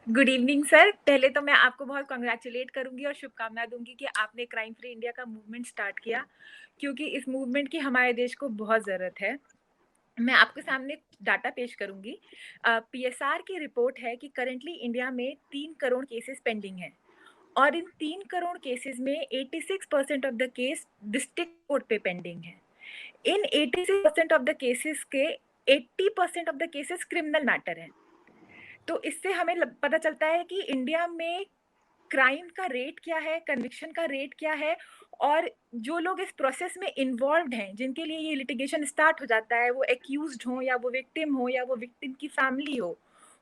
Good evening sir. पहले तो मैं आपको बहुत कांग्रेचुलेट करूंगी और शुभकामनाएं दूंगी कि आपने क्राइम फ्री इंडिया का मूवमेंट स्टार्ट किया, क्योंकि इस मूवमेंट की हमारे देश को बहुत ज़रूरत है। मैं आपके सामने डाटा पेश करूंगी। पीएसआर की रिपोर्ट है कि करेंटली इंडिया में 3 करोड़ केसेस पेंडिंग हैं और इन 3 करोड़ केसेस में 86% of the case district court पे पेंडिंग है। इन 86% ऑफ द केसेस के 80% of the cases criminal matter हैं। तो इससे हमें पता चलता है कि इंडिया में क्राइम का रेट क्या है, कन्विक्शन का रेट क्या है, और जो लोग इस प्रोसेस में इन्वॉल्व्ड हैं, जिनके लिए ये लिटिगेशन स्टार्ट हो जाता है, वो एक्यूज्ड हो या वो विक्टिम हो या वो विक्टिम की फैमिली हो,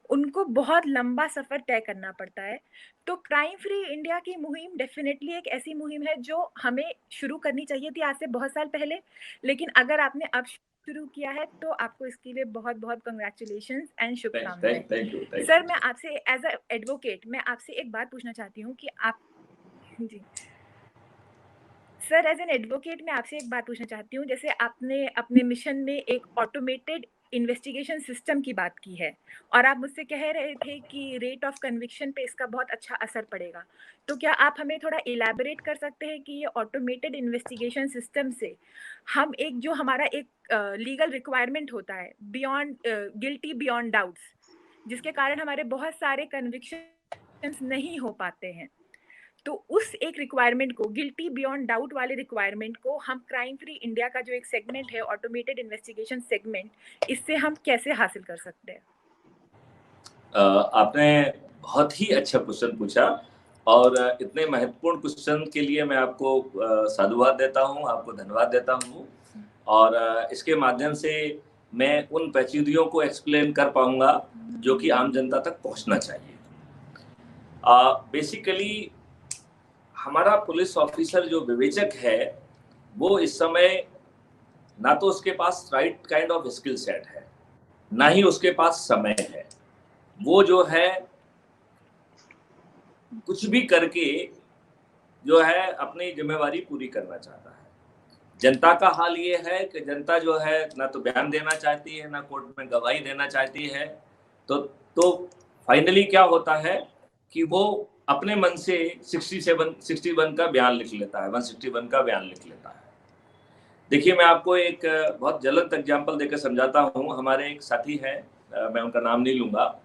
उनको बहुत लंबा सफ़र तय करना पड़ता है। तो क्राइम फ्री इंडिया की मुहिम डेफिनेटली एक ऐसी मुहिम है जो हमें शुरू करनी चाहिए थी आज से बहुत साल पहले, लेकिन अगर आपने अब शुरू किया है तो आपको इसके लिए बहुत बहुत कंग्रेचुलेशंस एंड शुभकामनाएं। Thank sir, you. मैं आपसे एज अ एडवोकेट मैं आपसे एक बात पूछना चाहती हूँ कि आप जी सर, एज एन एडवोकेट मैं आपसे एक बात पूछना चाहती हूँ। जैसे आपने अपने मिशन में एक ऑटोमेटेड इन्वेस्टिगेशन सिस्टम की बात की है और आप मुझसे कह रहे थे कि रेट ऑफ कन्विक्शन पे इसका बहुत अच्छा असर पड़ेगा। तो क्या आप हमें थोड़ा इलैबोरेट कर सकते हैं कि ये ऑटोमेटेड इन्वेस्टिगेशन सिस्टम से हम एक जो हमारा एक लीगल रिक्वायरमेंट होता है, बियॉन्ड गिल्टी बियॉन्ड डाउट्स, जिसके कारण हमारे बहुत सारे कन्विक्शंस नहीं हो पाते हैं, तो उस एक रिक्वायरमेंट को, गिल्टी बियॉन्ड डाउट वाले रिक्वायरमेंट को, हम क्राइम फ्री इंडिया का जो एक सेगमेंट है, ऑटोमेटेड इन्वेस्टिगेशन सेगमेंट, इससे हम कैसे हासिल कर सकते हैं? आपने बहुत ही अच्छा क्वेश्चन पूछा और इतने महत्वपूर्ण क्वेश्चन के लिए मैं आपको साधुवाद देता हूँ, आपको धन्यवाद देता हूँ और इसके माध्यम से मैं उन पेचीदगियों को एक्सप्लेन कर पाऊंगा जो कि आम जनता तक पहुंचना चाहिए। बेसिकली हमारा पुलिस ऑफिसर जो विवेचक है, वो इस समय ना तो उसके पास right kind of skill set है, ना ही उसके पास समय है। वो जो है कुछ भी करके जो है अपनी जिम्मेवारी पूरी करना चाहता है। जनता का हाल ये है कि जनता जो है ना तो बयान देना चाहती है, ना कोर्ट में गवाही देना चाहती है। तो फाइनली क्या होता है कि वो अपने मन से 61 का बयान लिख लेता है, 161 का बयान लिख लेता है। देखिए, मैं आपको एक बहुत ज्वलंत एग्जांपल देकर समझाता हूँ। हमारे एक साथी हैं, मैं उनका नाम नहीं लूँगा।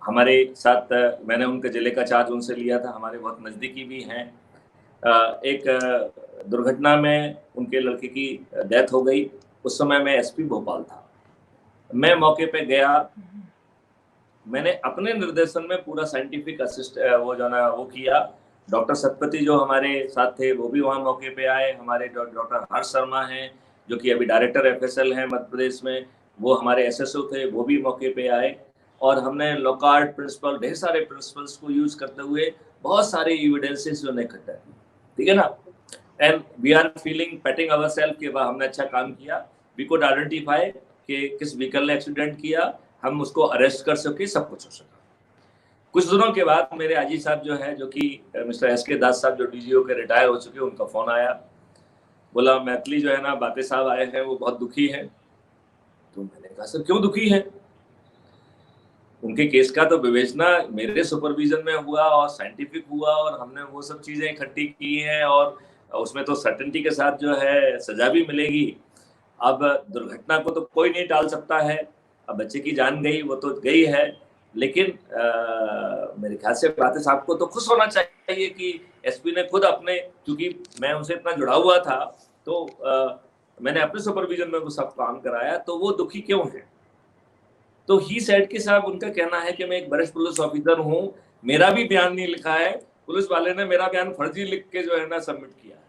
हमारे साथ मैंने उनके ज़िले का चार्ज उनसे लिया था, हमारे बहुत नज़दीकी भी हैं। एक दुर्घटना में उनके लड़के की डेथ हो गई। उस समय मैं एसपी भोपाल था। मैं मौके पे गया, मैंने अपने निर्देशन में पूरा साइंटिफिक वो जो ना वो किया। डॉक्टर सतपति जो हमारे साथ थे वो भी वहाँ मौके पे आए। हमारे डॉक्टर हर्ष शर्मा हैं जो कि अभी डायरेक्टर एफएसएल हैं मध्य प्रदेश में, वो हमारे एसएसओ थे, वो भी मौके पे आए और हमने लॉकहार्ट प्रिंसिपल, ढेर सारे प्रिंसिपल्स को यूज करते हुए बहुत सारे एविडेंसेस जो ने इकट्ठा किए, ठीक है ना। And we are feeling patting ourselves कि हमने अच्छा काम किया। वी कुड आइडेंटिफाई कि किस व्हीकल ने एक्सीडेंट किया, हम उसको अरेस्ट कर सके, सब कुछ हो सका। कुछ दिनों के बाद मेरे आजी साहब जो है, जो कि मिस्टर एसके दास साहब जो डीजीओ के रिटायर हो चुके, उनका फोन आया। बोला मैथिली जो है ना बाते साहब आए हैं, वो बहुत दुखी हैं। तो मैंने कहा सर क्यों दुखी है? उनके केस का तो विवेचना मेरे सुपरविजन में हुआ और साइंटिफिक हुआ और हमने वो सब चीजें इकट्ठी की हैं और उसमें तो सर्टेनिटी के साथ जो है सजा भी मिलेगी। अब दुर्घटना को तो कोई नहीं टाल सकता है। अब बच्चे की जान गई, वो तो गई है, लेकिन मेरे ख्याल से बाते साहब को तो खुश होना चाहिए कि एसपी ने खुद अपने, क्योंकि मैं उनसे इतना जुड़ा हुआ था, तो मैंने अपने सुपरविजन में वो सब काम कराया, तो वो दुखी क्यों है? तो ही सेड कि साहब उनका कहना है कि मैं एक वरिष्ठ पुलिस ऑफिसर हूँ, मेरा भी बयान नहीं लिखा है, पुलिस वाले ने मेरा बयान फर्जी लिख के जो है ना सबमिट किया है।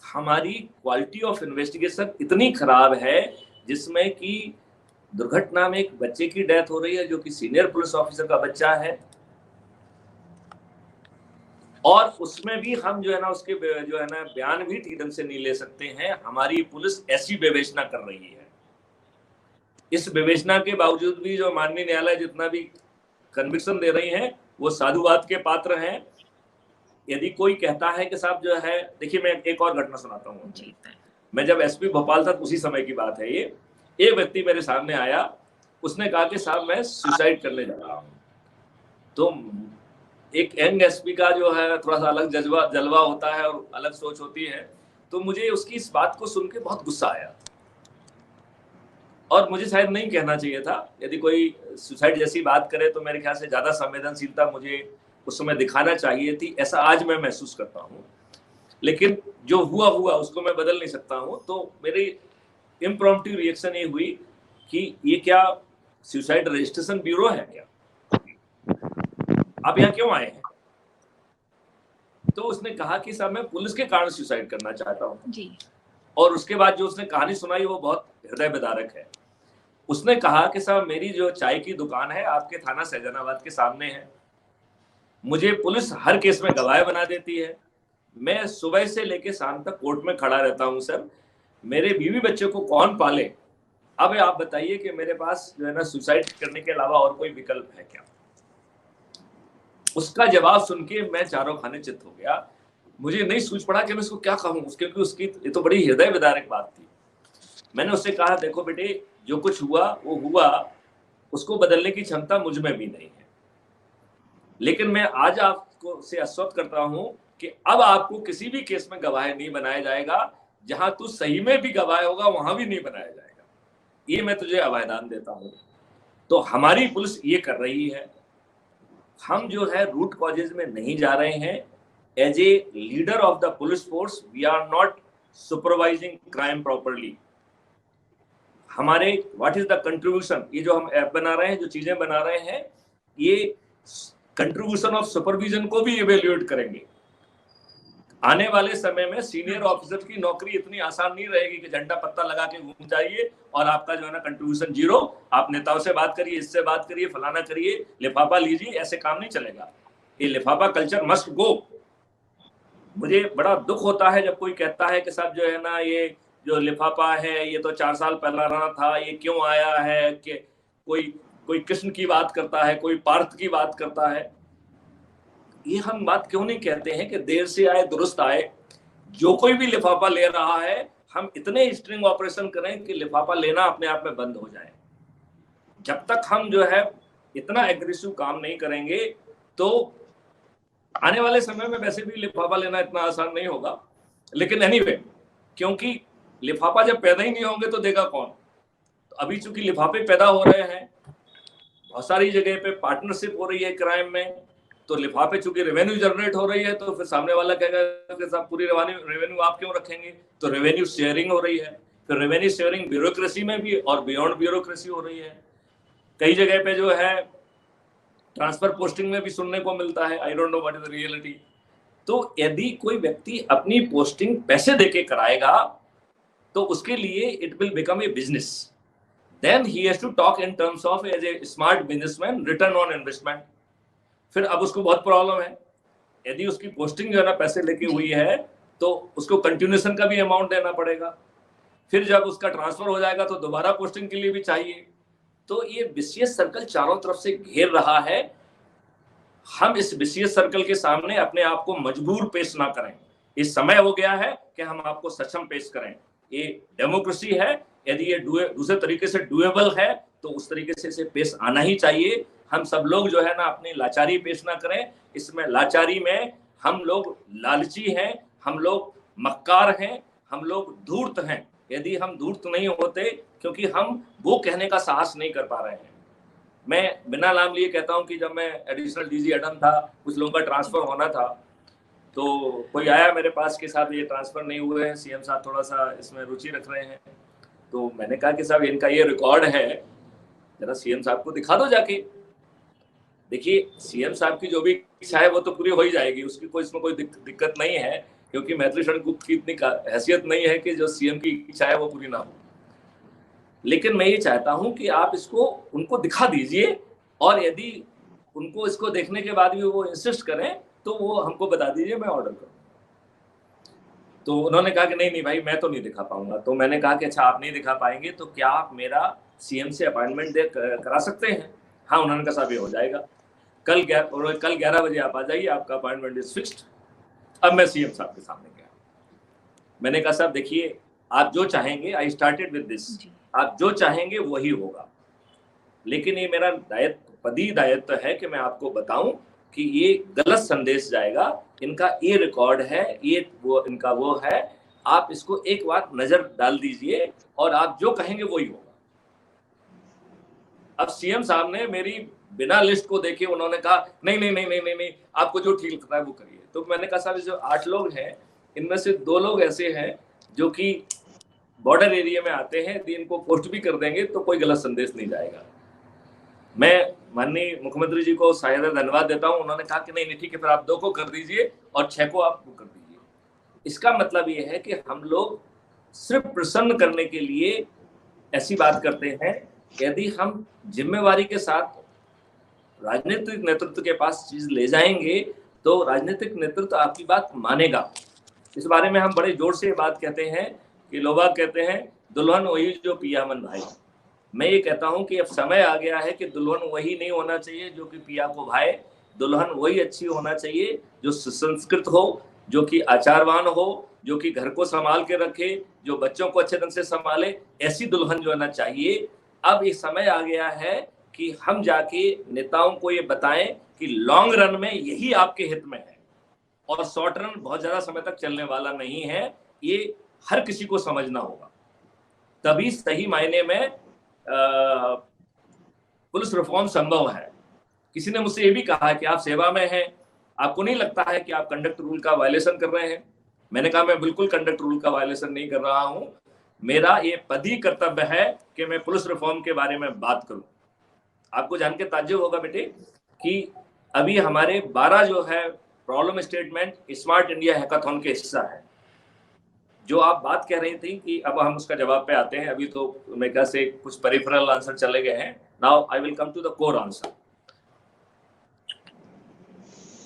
हमारी क्वालिटी ऑफ इन्वेस्टिगेशन इतनी खराब है जिसमें कि दुर्घटना में एक बच्चे की डेथ हो रही है जो कि सीनियर पुलिस ऑफिसर का बच्चा है, और उसमें भी हम जो है ना उसके जो है ना बयान भी ठीक ढंग से नहीं ले सकते हैं। हमारी पुलिस ऐसी विवेचना कर रही है। इस विवेचना के बावजूद भी जो माननीय न्यायालय जितना भी कन्विक्शन दे रही हैं, वो साधुवाद के पात्र हैं। यदि कोई कहता है कि साहब जो है, देखिए मैं एक और घटना सुनाता हूँ। मैं जब एसपी भोपाल था उसी समय की बात है ये। एक व्यक्ति मेरे सामने आया, उसने कहा कि साहब मैं सुसाइड करने जा रहा हूँ। तो एक यंग एसपी का जो है थोड़ा सा अलग जलवा होता है और अलग सोच होती है। तो मुझे उसकी इस बात को सुन के बहुत गुस्सा आया और मुझे शायद नहीं कहना चाहिए था। यदि कोई सुसाइड जैसी बात करे तो मेरे ख्याल से ज्यादा संवेदनशीलता मुझे उस समय दिखाना चाहिए थी, ऐसा आज मैं महसूस करता हूँ। लेकिन जो हुआ उसको मैं बदल नहीं सकता हूँ। तो मेरी इम्प्रॉम्प्टू रिएक्शन ये हुई कि ये क्या सुसाइड रजिस्ट्रेशन ब्यूरो है क्या, आप यहाँ क्यों आए हैं? तो उसने कहा कि साहब मैं पुलिस के कारण सुसाइड करना चाहता हूँ जी। और उसके बाद जो उसने कहानी सुनाई वो बहुत हृदय विदारक है। उसने कहा कि साहब मेरी जो चाय की दुकान है आपके थाना सैजनाबाद के सामने है, मुझे पुलिस हर केस में गवाह बना देती है, मैं सुबह से लेकर शाम तक कोर्ट में खड़ा रहता हूं सर, मेरे बीवी बच्चे को कौन पाले? अब आप बताइए कि मेरे पास जो है ना सुसाइड करने के अलावा और कोई विकल्प है क्या? उसका जवाब सुन के मैं चारों खाने चित्त हो गया। मुझे नहीं सूझ पड़ा कि मैं इसको क्या कहूं, क्योंकि उसकी ये तो बड़ी हृदय विदारक बात थी। मैंने उससे कहा देखो बेटे, जो कुछ हुआ वो हुआ, उसको बदलने की क्षमता मुझ में भी नहीं है, लेकिन मैं आज आपको से आश्वस्त करता हूं कि अब आपको किसी भी केस में गवाह नहीं बनाया जाएगा, जहां तू सही में भी गवाह होगा वहां भी नहीं बनाया जाएगा, ये मैं तुझे अभयदान देता हूं। तो हमारी पुलिस ये कर रही है। हम जो है रूट कॉजेज में नहीं जा रहे हैं। As a leader of the police force we are not supervising crime properly. हमारे व्हाट इज द कंट्रीब्यूशन, ये जो हम ऐप बना रहे हैं, जो चीजें बना रहे हैं, ये कंट्रीब्यूशन ऑफ सुपरविजन को भी इवेल्युएट करेंगे। आने वाले समय में सीनियर ऑफिसर की नौकरी इतनी आसान नहीं रहेगी कि झंडा पत्ता लगा के घूम जाइए और आपका जो है ना कंट्रीब्यूशन जीरो। आप नेताओं से बात करिए, इससे बात करिए, फलाना करिए, लिफाफा लीजिए, ऐसे काम नहीं चलेगा। ये लिफाफा कल्चर मस्ट गो। मुझे बड़ा दुख होता है जब कोई कहता है कि साहब जो है ना ये जो लिफाफा है ये तो 4 साल पहला रहा था, ये क्यों आया है, कि कोई कृष्ण की बात करता है, कोई पार्थ की बात करता है। ये हम बात क्यों नहीं कहते हैं कि देर से आए दुरुस्त आए। जो कोई भी लिफाफा ले रहा है, हम इतने स्ट्रिंग ऑपरेशन करें कि लिफाफा लेना अपने आप में बंद हो जाए। जब तक हम जो है इतना एग्रेसिव काम नहीं करेंगे तो आने वाले समय में वैसे भी लिफाफा लेना इतना आसान नहीं होगा। लेकिन एनीवे, क्योंकि लिफाफा जब पैदा ही नहीं होंगे तो देगा कौन? तो अभी चूंकि लिफाफे पैदा हो रहे हैं, बहुत सारी जगह पे पार्टनरशिप हो रही है क्राइम में, तो लिफाफे चूंकि रेवेन्यू जनरेट हो रही है, तो फिर सामने वाला कहेगा कि साहब पूरी रेवेन्यू आप क्यों रखेंगे? तो रेवेन्यू शेयरिंग हो रही है। फिर रेवेन्यू शेयरिंग ब्यूरोक्रेसी में भी और बियॉन्ड ब्यूरोक्रेसी हो रही है। कई जगह पे जो है ट्रांसफर पोस्टिंग में भी सुनने को मिलता है, I don't know what is the reality. तो यदि कोई व्यक्ति अपनी पोस्टिंग पैसे देके कराएगा तो उसके लिए it will become a business, then he has to talk in terms of as a smart businessman return on investment. फिर अब उसको बहुत प्रॉब्लम है, यदि उसकी पोस्टिंग जो है ना पैसे लेके हुई है तो उसको कंटिन्यूएशन का भी अमाउंट देना पड़ेगा। फिर जब उसका ट्रांसफर हो जाएगा तो दोबारा पोस्टिंग के लिए भी चाहिए। तो ये विशियस सर्कल चारों तरफ से घेर रहा है। हम इस विशियस सर्कल के सामने अपने आप को मजबूर पेश ना करें। इस समय हो गया है कि हम आपको सक्षम पेश करें। ये डेमोक्रेसी है, यदि ये दूसरे तरीके से डुएबल है तो उस तरीके से इसे पेश आना ही चाहिए। हम सब लोग जो है ना अपनी लाचारी पेश ना करें। इसमें लाचारी में हम लोग लालची हैं, हम लोग मक्कार हैं, हम लोग धूर्त हैं। यदि हम धूर्त नहीं होते, क्योंकि हम वो कहने का साहस नहीं कर पा रहे हैं। मैं बिना नाम लिए कहता हूं कि जब मैं एडिशनल डीजी एडम था, कुछ लोगों का ट्रांसफर होना था, तो कोई आया मेरे पास के साथ ये ट्रांसफर नहीं हुए हैं, सीएम साहब थोड़ा सा इसमें रुचि रख रहे हैं। तो मैंने कहा कि साहब इनका ये रिकॉर्ड है, जरा सीएम साहब को दिखा दो जाके। देखिए सीएम साहब की जो भी इच्छा है वो तो पूरी हो ही जाएगी, उसकी कोई इसमें कोई दिक्कत नहीं है, क्योंकि मैत्री शरण गुप्त की इतनी हैसियत नहीं है कि जो सीएम की इच्छा है वो पूरी ना हो। लेकिन मैं ये चाहता हूं कि आप इसको उनको दिखा दीजिए, और यदि उनको इसको देखने के बाद भी वो इंसिस्ट करें तो वो हमको बता दीजिए, मैं ऑर्डर करूँ। तो उन्होंने कहा कि नहीं भाई मैं तो नहीं दिखा पाऊंगा। तो मैंने कहा कि अच्छा आप नहीं दिखा पाएंगे तो क्या आप मेरा सीएम से अपॉइंटमेंट करा सकते हैं? हाँ, उन्होंने कहा साहब ये हो जाएगा, कल 11 बजे आप आ जाइए, आपका अपॉइंटमेंट इज फिक्स्ड। अब मैं सीएम साहब के सामने गया, मैंने कहा साहब देखिए आप जो चाहेंगे, आई स्टार्टेड विद दिस, आप जो चाहेंगे वही होगा, लेकिन ये मेरा दायित्व पदी दायित्व है कि मैं आपको बताऊं कि ये गलत संदेश जाएगा, इनका ये रिकॉर्ड है, ये वो इनका वो है, आप इसको एक बार नजर डाल दीजिए और आप जो कहेंगे वही होगा। अब सीएम साहब ने मेरी बिना लिस्ट को देखे उन्होंने कहा नहीं नहीं नहीं नहीं नहीं नहीं, आपको जो ठीक लगता है वो करिए। तो मैंने कहा साहब जो 8 लोग हैं इनमें से 2 लोग ऐसे हैं जो कि बॉर्डर एरिया में आते हैं, यदि इनको पोस्ट भी कर देंगे तो कोई गलत संदेश नहीं जाएगा। मैं माननीय मुख्यमंत्री जी को शायद धन्यवाद देता हूं, उन्होंने कहा कि नहीं नहीं ठीक है, फिर आप 2 को कर दीजिए और 6 को आप कर दीजिए। इसका मतलब ये है कि हम लोग सिर्फ प्रसन्न करने के लिए ऐसी बात करते हैं। यदि हम जिम्मेवारी के साथ राजनीतिक नेतृत्व के पास चीज ले जाएंगे तो राजनीतिक नेतृत्व आपकी बात मानेगा। इस बारे में हम बड़े जोर से बात कहते हैं कि लोग कहते हैं दुल्हन वही जो पिया मन भाई। मैं ये कहता हूं कि अब समय आ गया है कि दुल्हन वही नहीं होना चाहिए जो कि पिया को भाए, दुल्हन वही अच्छी होना चाहिए जो सुसंस्कृत हो, जो कि आचारवान हो, जो कि घर को संभाल के रखे, जो बच्चों को अच्छे ढंग से संभाले, ऐसी दुल्हन जो है ना चाहिए। अब ये समय आ गया है कि हम जाके नेताओं को ये बताएं कि लॉन्ग रन में यही आपके हित में है और शॉर्ट रन बहुत ज्यादा समय तक चलने वाला नहीं है। ये हर किसी को समझना होगा, तभी सही मायने में पुलिस रिफॉर्म संभव है। किसी ने मुझसे ये भी कहा कि आप सेवा में हैं, आपको नहीं लगता है कि आप कंडक्ट रूल का वायलेशन कर रहे हैं? मैंने कहा मैं बिल्कुल कंडक्ट रूल का वायलेशन नहीं कर रहा हूं, मेरा ये पदी कर्तव्य है कि मैं पुलिस रिफॉर्म के बारे में बात करूं। आपको जान के ताज्जुब होगा बेटे कि अभी हमारे 12 जो है problem statement smart India hackathon के हिस्सा है। जो आप बात कह रही थी कि अब हम उसका जवाब पे आते हैं, अभी तो मेरे ख्याल से कुछ पेरिफेरल आंसर चले गए हैं। Now I will come to the core answer.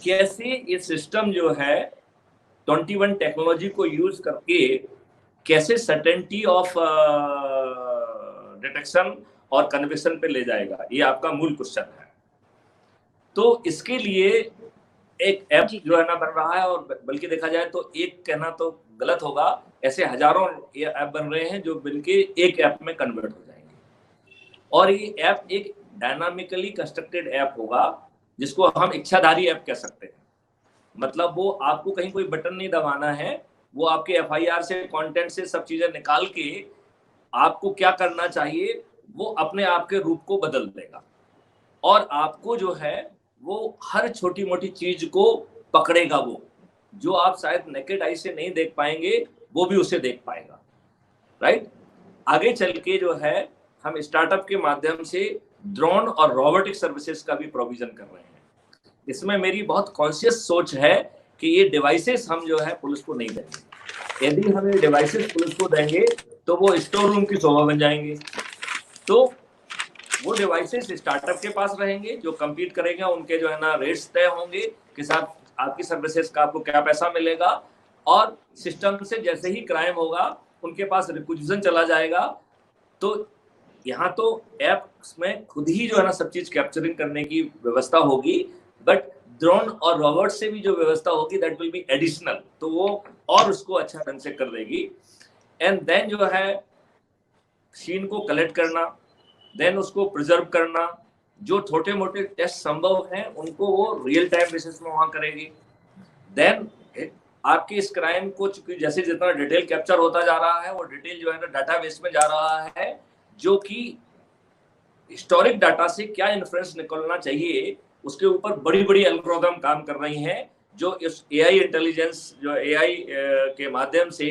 कैसे ये सिस्टम जो है 21 टेक्नोलॉजी को यूज करके कैसे सर्टेनिटी ऑफ डिटेक्शन और कन्विक्शन पे ले जाएगा, ये आपका मूल क्वेश्चन है। तो इसके लिए एक ऐप जो है ना बन रहा है, और बल्कि देखा जाए तो एक कहना तो गलत होगा, ऐसे हजारों ये ऐप बन रहे हैं जो बिल्कि एक ऐप में कन्वर्ट हो जाएंगे। और ये ऐप एक डायनामिकली कंस्ट्रक्टेड ऐप होगा जिसको हम इच्छाधारी ऐप कह सकते हैं। मतलब वो आपको कहीं कोई बटन नहीं दबाना है, वो आपके एफआईआर से कंटेंट से सब चीजें निकाल के आपको क्या करना चाहिए वो अपने आप के रूप को बदल देगा। और आपको जो है वो हर छोटी मोटी चीज को पकड़ेगा, वो जो आप शायद नेकेड आई से नहीं देख पाएंगे वो भी उसे देख पाएगा। राइट, आगे चल के जो है हम स्टार्टअप के माध्यम से ड्रोन और रोबोटिक सर्विसेज का भी प्रोविजन कर रहे हैं। इसमें मेरी बहुत कॉन्शियस सोच है कि ये डिवाइसेस हम जो है पुलिस को नहीं देंगे। यदि हम ये डिवाइसेस पुलिस को देंगे तो वो स्टोर रूम की शोभा बन जाएंगे। तो वो डिवाइसेस स्टार्टअप के पास रहेंगे, जो कम्पीट करेंगे उनके जो है ना रेट्स तय होंगे कि साथ आपकी सर्विसेज का आपको क्या पैसा मिलेगा, और सिस्टम से जैसे ही क्राइम होगा उनके पास रिक्विजिशन चला जाएगा। तो यहाँ तो ऐप में खुद ही जो है ना सब चीज कैप्चरिंग करने की व्यवस्था होगी, बट ड्रोन और रोबोट से भी जो व्यवस्था होगी दैट विल बी एडिशनल, तो वो और उसको अच्छा ढंग से कर देगी। एंड देन जो है सीन को कलेक्ट करना, देन उसको प्रिजर्व करना, जो छोटे मोटे टेस्ट संभव हैं उनको वो रियल टाइम बेसिस में वहां करेगी। देन आपके इस क्राइम को चूंकि जैसे जितना डिटेल कैप्चर होता जा रहा है वो डिटेल जो है ना डाटाबेस में जा रहा है, जो कि हिस्टोरिक डाटा से क्या इन्फ्रेंस निकलना चाहिए उसके ऊपर बड़ी बड़ी एल्गोरिथम काम कर रही हैं, जो इस एआई इंटेलिजेंस जो एआई के माध्यम से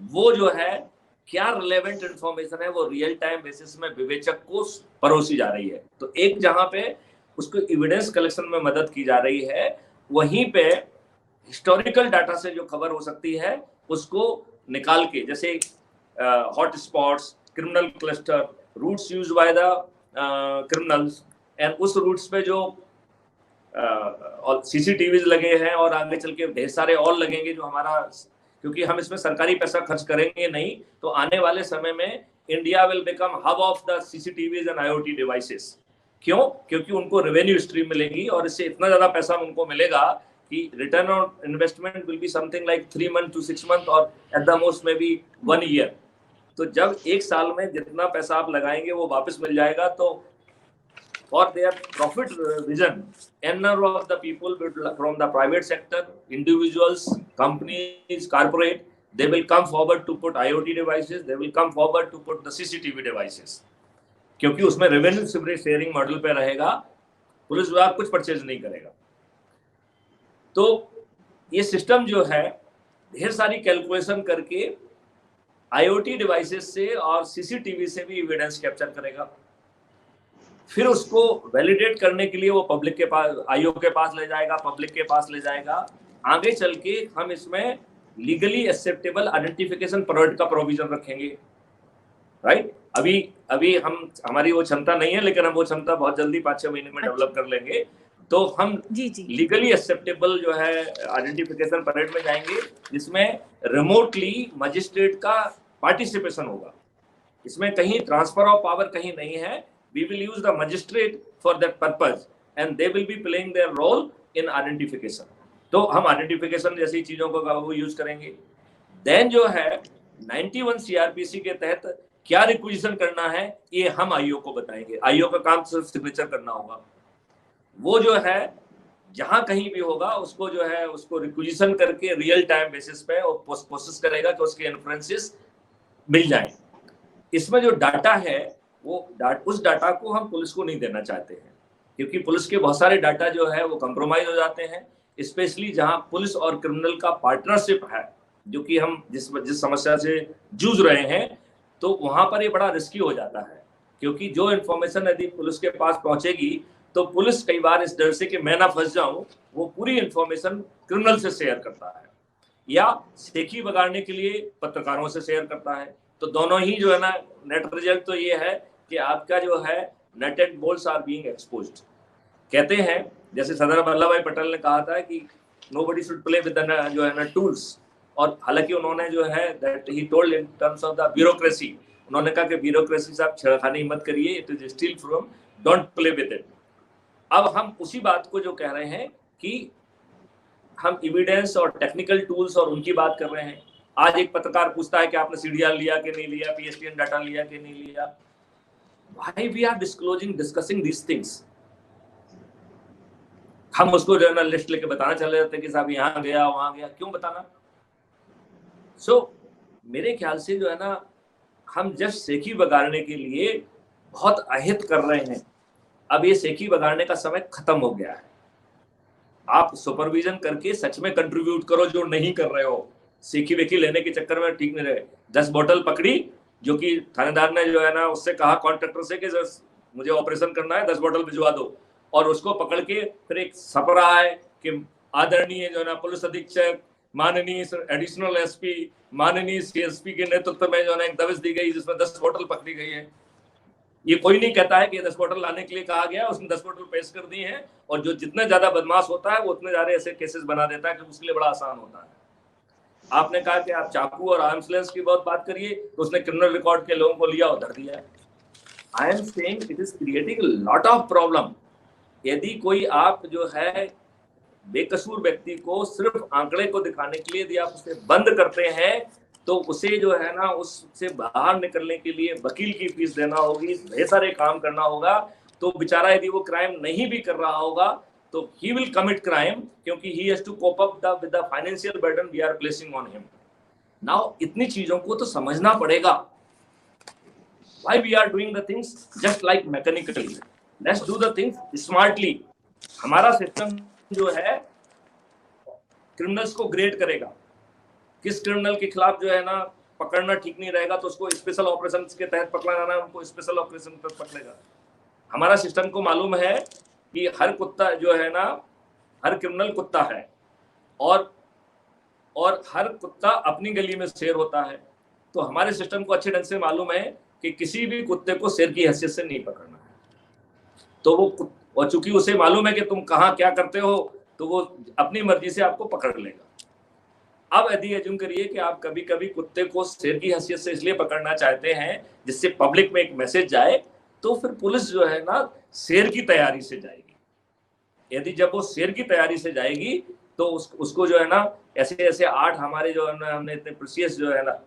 वो जो है क्या रिलेवेंट इंफॉर्मेशन है वो रियल टाइम बेसिस में विवेचक को परोसी जा रही है। तो एक जहां पे उसको एविडेंस कलेक्शन में मदद की जा रही है, वहीं पे हिस्टोरिकल डाटा से जो खबर हो सकती है उसको निकाल के, जैसे hot spots, criminal cluster, routes used by the criminals, and उस रूट्स पे जो और सीसीटीवीज लगे हैं और आगे चल के ढेर सारे और लगेंगे जो हमारा, क्योंकि हम इसमें सरकारी पैसा खर्च करेंगे नहीं, तो आने वाले समय में India will become hub of the CCTVs and IoT devices. क्यों? क्योंकि उनको रेवेन्यू स्ट्रीम मिलेगी और इससे इतना ज्यादा पैसा उनको मिलेगा कि return on investment will be something like 3 months to 6 months और एट द मोस्ट में भी 1 year। तो जब एक साल में जितना पैसा आप लगाएंगे वो वापस मिल जाएगा, तो for their profit vision, n number of the people from the private sector, individuals, companies, corporate, they will come forward to put IoT devices, they will come forward to put the CCTV devices, क्योंकि उसमें revenue sharing model पे रहेगा, police विभाग कुछ purchase नहीं करेगा। तो ये सिस्टम जो है ढेर सारी कैलकुलेशन करके IoT डिवाइसेस से और CCTV से भी एविडेंस कैप्चर करेगा, फिर उसको वैलिडेट करने के लिए वो पब्लिक के पास, आईओ के पास ले जाएगा, पब्लिक के पास ले जाएगा। आगे चल के हम इसमें लीगली एक्सेप्टेबल आइडेंटिफिकेशन प्रोवाइड का प्रोविजन रखेंगे, राइट? अभी हमारी वो क्षमता नहीं है, लेकिन हम वो क्षमता बहुत जल्दी 5-6 महीने में डेवलप कर लेंगे। तो हम लीगली एक्सेप्टेबल जो है आइडेंटिफिकेशन परेड में जाएंगे, जिसमें रिमोटली मजिस्ट्रेट का पार्टिसिपेशन होगा। इसमें कहीं ट्रांसफर ऑफ पावर कहीं नहीं है। We will use the magistrate for that purpose and they will be playing their role in identification. तो हम आइडेंटिफिकेशन जैसी चीजों को वो यूज करेंगे। देन जो है 91 CRPC के तहत क्या रिक्विजिशन करना है, ये हम आईओ को बताएंगे। आईओ का काम सिर्फ सिग्नेचर करना होगा। वो जो है जहां कहीं भी होगा उसको जो है उसको रिक्विजिशन करके रियल टाइम बेसिस पे वो प्रोसेस करेगा कि उसके इन्फ्रेंसेस मिल जाए। इसमें जो डाटा है वो उस डाटा को हम पुलिस को नहीं देना चाहते हैं, क्योंकि पुलिस के बहुत सारे डाटा जो है वो कंप्रोमाइज हो जाते हैं, स्पेशली जहां पुलिस और क्रिमिनल का पार्टनरशिप है, जो कि हम जिस समस्या से जूझ रहे हैं, तो वहां पर ये बड़ा रिस्की हो जाता है। क्योंकि जो इन्फॉर्मेशन यदि पुलिस के पास पहुंचेगी तो पुलिस कई बार इस डर से कि मैं ना फंस जाऊं, वो पूरी इन्फॉर्मेशन क्रिमिनल से शेयर करता है या सेखी बगाड़ने के लिए पत्रकारों से शेयर करता है। तो दोनों ही जो है ना, नेट रिजल्ट तो ये है कि आपका जो है nut and bolts are being exposed. कहते हैं जैसे सरदार वल्लभ भाई पटेल ने कहा था कि nobody should play with the जो है ना टूल्स, और हालांकि उन्होंने जो है that he told in terms of the bureaucracy, उन्होंने कहा कि ब्यूरोक्रेसी से आप छेड़खानी मत करिए, it is steel from, don't play with it. अब हम उसी बात को जो कह रहे हैं कि हम एविडेंस और टेक्निकल टूल्स और उनकी बात कर रहे हैं। आज एक पत्रकार पूछता है कि आपने सीडीआर लिया कि नहीं लिया, PSTN डाटा लिया कि नहीं लिया। Why we are discussing these things? हम उसको जो है ना लिस्ट लेके बताना चले जाते हैं कि साहब यहाँ गया वहां गया, क्यों बताना? मेरे ख्याल से जो है ना, हम जस्ट सेखी बगाड़ने के लिए बहुत अहित कर रहे हैं। अब ये सेखी बगाड़ने का समय खत्म हो गया है। आप सुपरविजन करके सच में कंट्रीब्यूट करो, जो नहीं कर रहे हो। सेखी वेखी लेने के चक्कर में ठीक नहीं रहे। 10 बोतल पकड़ी, जो कि थानेदार ने जो है ना उससे कहा कॉन्ट्रैक्टर से कि मुझे ऑपरेशन करना है, 10 बोतल भिजवा दो, और उसको पकड़ के फिर एक सपरा है कि आदरणीय जो है ना पुलिस अधीक्षक, माननीय एडिशनल SP, माननीय CSP के नेतृत्व में जो है ना एक दबिश दी गई जिसमें 10 बोतल पकड़ी गई है। ये कोई नहीं कहता है कि 10 बोतल लाने के लिए कहा गया, उसने 10 बोतल पेश कर दी है, और जो जितने ज्यादा बदमाश होता है वो उतने ज्यादा ऐसे केसेस बना देता है कि उसके लिए बड़ा आसान होता है। आपने कहा कि आप चाकू और आर्म्स लेंस की बहुत बात करिए, तो उसने क्रिमिनल रिकॉर्ड के लोगों को लिया और धर दिया। I am saying it is creating lot of problem. यदि कोई आप जो है बेकसूर व्यक्ति को सिर्फ आंकड़े को दिखाने के लिए यदि आप उसे बंद करते हैं, तो उसे जो है ना उससे बाहर निकलने के लिए वकील की फीस देना होगी, ढेर सारे काम करना होगा। तो बेचारा यदि वो क्राइम नहीं भी कर रहा होगा तो he will commit crime, क्योंकि he has to cope up with the financial burden we are placing on him. Now इतनी चीजों को तो समझना पड़ेगा। Why we are doing the things just like mechanically? Let's do the things smartly. हमारा system जो है क्रिमिनल्स को ग्रेड करेगा। किस क्रिमिनल के खिलाफ जो है ना पकड़ना ठीक नहीं रहेगा तो उसको स्पेशल ऑपरेशन के तहत पकड़ा जाना है, उनको स्पेशल ऑपरेशन के तहत पकड़ेगा। हमारा सिस्टम को मालूम है कि हर कुत्ता जो है ना, हर क्रिमिनल कुत्ता है, और हर कुत्ता अपनी गली में शेर होता है। तो हमारे सिस्टम को अच्छे ढंग से मालूम है कि किसी भी कुत्ते को शेर की हैसियत से नहीं पकड़ना है। तो वो, और चूंकि उसे मालूम है कि तुम कहाँ क्या करते हो, तो वो अपनी मर्जी से आपको पकड़ लेगा। अब यदि एज्यूम करिए कि आप कभी कभी कुत्ते को शेर की हैसियत से इसलिए पकड़ना चाहते हैं जिससे पब्लिक में एक मैसेज जाए, तो फिर पुलिस जो है ना शेर की तैयारी से जाएगी। यदि जब वो शेर की तैयारी से जाएगी तो उसको जो है ना ऐसे ऐसे 8 हमारे जो है ना, हमने इतने प्रीशियस जो है ना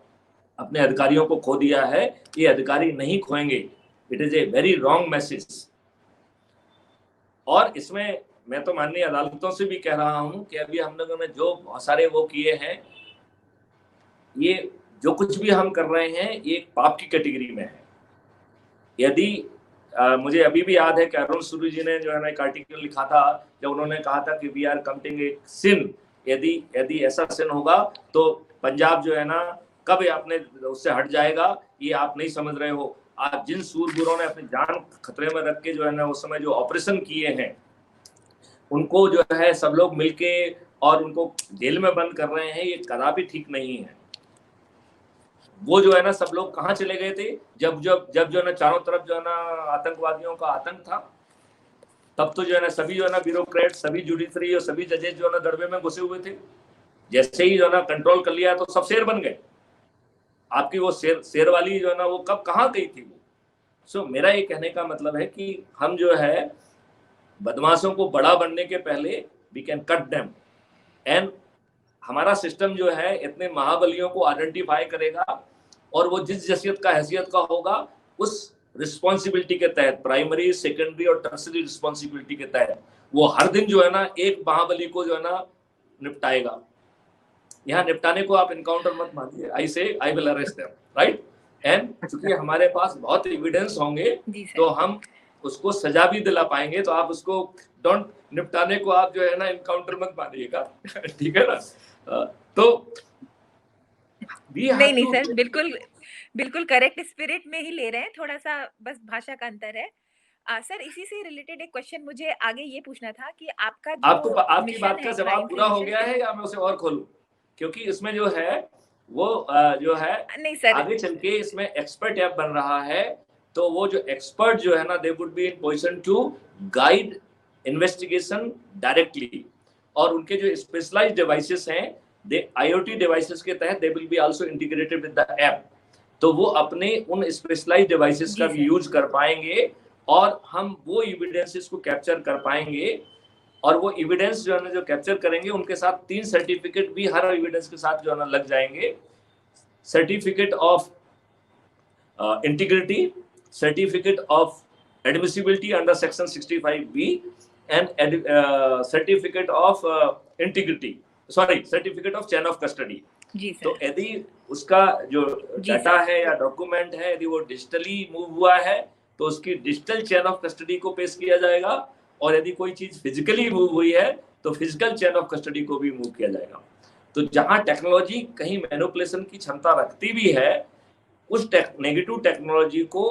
अपने अधिकारियों को खो दिया है, ये अधिकारी नहीं खोएंगे। It is a very wrong message. और इसमें मैं तो माननीय अदालतों से भी कह रहा हूं कि अभी हम लोगों ने जो बहुत सारे वो किए हैं, ये जो कुछ भी हम कर रहे हैं ये एक पाप की कैटेगरी में है। यदि मुझे अभी भी याद है कि अरुण सूरी जी ने जो है ना एक आर्टिकल लिखा था, जब उन्होंने कहा था कि वी आर कमिटिंग ए सिन, यदि ऐसा सिन होगा तो पंजाब जो है ना कब अपने उससे हट जाएगा, ये आप नहीं समझ रहे हो। आप जिन सूरबीरों ने अपनी जान खतरे में रख के जो है ना उस समय जो ऑपरेशन किए हैं, उनको जो है सब लोग मिलके और उनको जेल में बंद कर रहे हैं, ये कदापि ठीक नहीं है। वो जो है ना सब लोग कहाँ चले गए थे जब जो है ना चारों तरफ जो है ना आतंकवादियों का आतंक था, तब तो जो है ना सभी जो है ना ब्यूरोक्रेट, सभी जुडिशरी और सभी जजेस जो है ना दड़बे में घुसे हुए थे। जैसे ही जो है ना कंट्रोल कर लिया तो सब शेर बन गए। आपकी वो शेर वाली जो है ना वो कब कहाँ गई थी वो। सो मेरा ये कहने का मतलब है कि हम जो है बदमाशों को बड़ा बनने के पहले we can cut them, and हमारा सिस्टम जो है इतने महाबलियों को आइडेंटिफाई करेगा और वो जिस हैसियत का होगा उस रिस्पॉन्सिबिलिटी के तहत, प्राइमरी, सेकेंडरी और टर्सरी रिस्पॉन्सिबिलिटी के तहत वो हर दिन जो है ना एक महाबली को जो है ना निपटाएगा। यहाँ निपटाने को आप इनकाउंटर मत मानिए, I will arrest them, right. And चूंकि हमारे पास बहुत एविडेंस होंगे तो हम उसको सजा भी दिला पाएंगे, तो आप उसको डोंट निपटाने को आप जो है ना इनकाउंटर मत मानिएगा। ठीक है ना। तो नहीं सर, बिल्कुल करेक्ट स्पिरिट में ही ले रहे हैं, थोड़ा सा बस भाषा का अंतर है। सर इसी से रिलेटेड एक क्वेश्चन मुझे आगे ये पूछना था कि आपका जो आपकी बात का जवाब पूरा हो गया है या मैं उसे और खोलूं, क्योंकि इसमें जो है वो जो है नहीं सर, आगे चल के इसमें एक्सपर्ट ऐप बन रहा है, तो वो जो एक्सपर्ट जो है ना they would be in position to guide investigation directly, और उनके जो स्पेशलाइज्ड डिवाइसेस हैं IoT डिवाइसेस के तहत they will be also integrated with the app, तो वो अपने उन स्पेशलाइज्ड डिवाइसेस का भी यूज कर पाएंगे और हम वो एविडेंसेस को कैप्चर कर पाएंगे। और वो एविडेंस जो है ना जो कैप्चर करेंगे उनके साथ 3 सर्टिफिकेट भी हर एविडेंस के साथ जो है ना लग जाएंगे। Certificate of integrity, certificate of admissibility under section 65B and certificate of integrity, sorry certificate of chain of custody. तो यदि उसका जो डाटा है या डॉक्यूमेंट है यदि वो डिजिटली मूव हुआ है तो उसकी डिजिटल चेन ऑफ कस्टडी को पेश किया जाएगा, और यदि कोई चीज फिजिकली मूव हुई है तो फिजिकल चेन ऑफ कस्टडी को भी मूव किया जाएगा। तो जहां टेक्नोलॉजी कहीं मैनिपुलेशन की क्षमता रखती भी है, उस नेगेटिव टेक्नोलॉजी को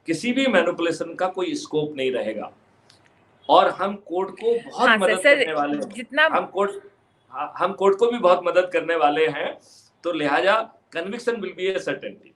किसी भी मैनिपुलेशन का कोई स्कोप नहीं रहेगा। और हम कोर्ट को बहुत मदद करने वाले हैं, हम कोर्ट को भी बहुत मदद करने वाले हैं, तो लिहाजा conviction will be A certainty.